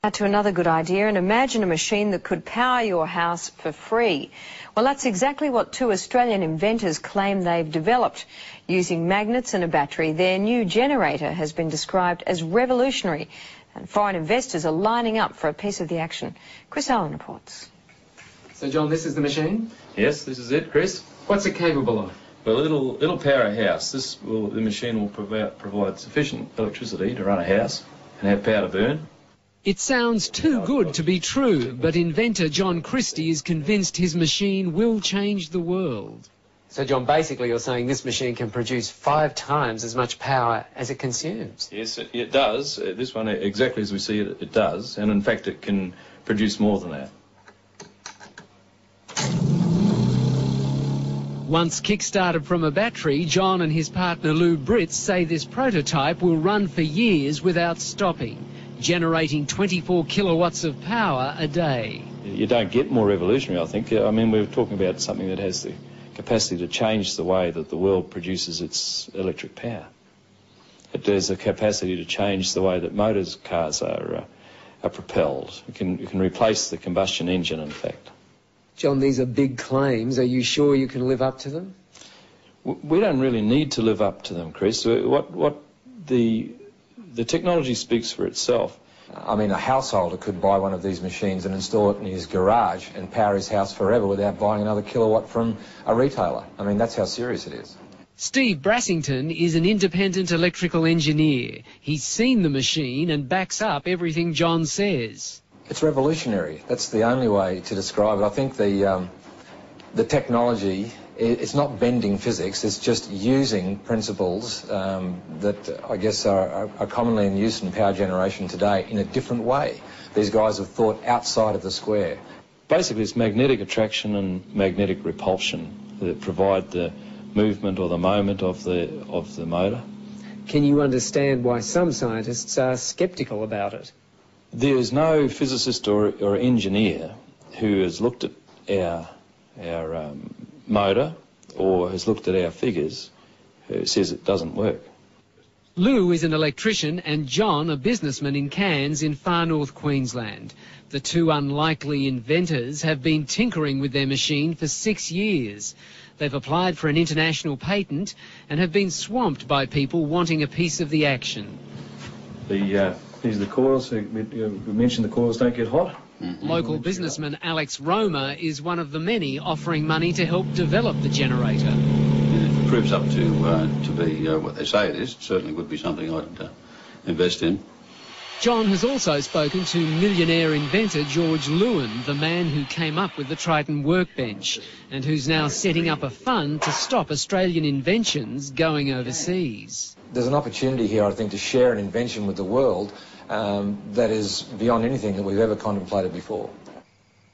Now to another good idea, and imagine a machine that could power your house for free. Well, that's exactly what two Australian inventors claim they've developed. Using magnets and a battery, their new generator has been described as revolutionary, and foreign investors are lining up for a piece of the action. Chris Allen reports. So, John, this is the machine? Yes, this is it, Chris. What's it capable of? Well, it'll power a house. The machine will provide sufficient electricity to run a house and have power to burn. It sounds too good to be true, but inventor John Christie is convinced his machine will change the world. So, John, basically you're saying this machine can produce 5 times as much power as it consumes? Yes, it does. This one, exactly as we see it, it does. And in fact, it can produce more than that. Once kick-started from a battery, John and his partner Lou Britz say this prototype will run for years without stopping, generating 24 kilowatts of power a day. You don't get more revolutionary, I think. I mean, we're talking about something that has the capacity to change the way that the world produces its electric power. There's a capacity to change the way that cars are propelled. It can replace the combustion engine, in fact. John, these are big claims. Are you sure you can live up to them? We don't really need to live up to them, Chris. The technology speaks for itself. I mean, a householder could buy one of these machines and install it in his garage and power his house forever without buying another kilowatt from a retailer. I mean, that's how serious it is. Steve Brassington is an independent electrical engineer. He's seen the machine and backs up everything John says. It's revolutionary. That's the only way to describe it. I think the technology, it's not bending physics, it's just using principles that I guess are commonly in use in power generation today in a different way. These guys have thought outside of the square. Basically, it's magnetic attraction and magnetic repulsion that provide the movement or the moment of the motor. Can you understand why some scientists are sceptical about it? There is no physicist or engineer who has looked at our motor or has looked at our figures who says it doesn't work. Lou is an electrician and John a businessman in Cairns in far north Queensland. The two unlikely inventors have been tinkering with their machine for 6 years. They've applied for an international patent and have been swamped by people wanting a piece of the action. These are the coils. We mentioned the coils don't get hot. Local businessman Alex Roma is one of the many offering money to help develop the generator. If it proves up to be what they say it is, it certainly would be something I'd invest in. John has also spoken to millionaire inventor George Lewin, the man who came up with the Triton workbench and who's now setting up a fund to stop Australian inventions going overseas. There's an opportunity here, I think, to share an invention with the world that is beyond anything that we've ever contemplated before.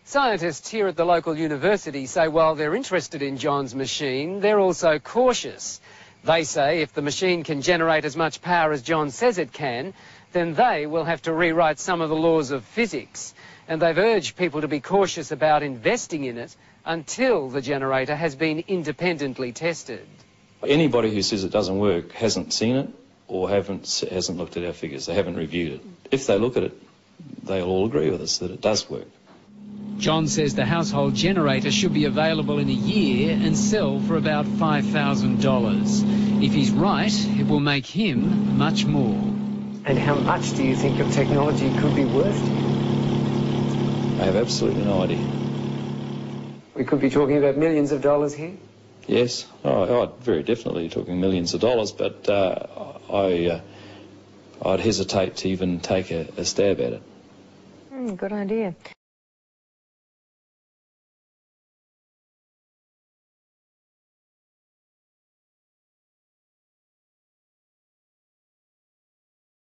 Scientists here at the local university say while they're interested in John's machine, they're also cautious. They say if the machine can generate as much power as John says it can, then they will have to rewrite some of the laws of physics. And they've urged people to be cautious about investing in it until the generator has been independently tested. Anybody who says it doesn't work hasn't seen it or hasn't looked at our figures. They haven't reviewed it. If they look at it, they'll all agree with us that it does work. John says the household generator should be available in a year and sell for about $5,000. If he's right, it will make him much more. And how much do you think your technology could be worth? I have absolutely no idea. We could be talking about millions of dollars here? Yes, I'd very definitely talking millions of dollars, but I'd hesitate to even take a stab at it. Good idea.